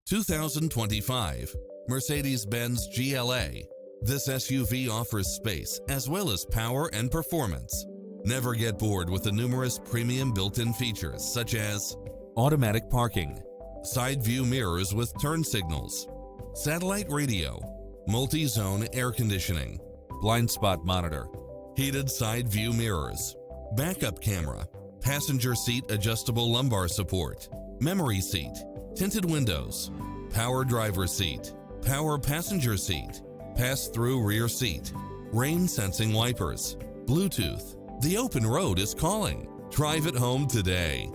2025 Mercedes-Benz GLA. This SUV offers space as well as power and performance. Never get bored with the numerous premium built-in features such as automatic parking, side view mirrors with turn signals, satellite radio, multi-zone air conditioning, blind spot monitor, heated side view mirrors, backup camera, passenger seat adjustable lumbar support, memory seat, tinted windows, power driver seat, power passenger seat, pass-through rear seat, rain sensing wipers, Bluetooth. The open road is calling. Drive it home today.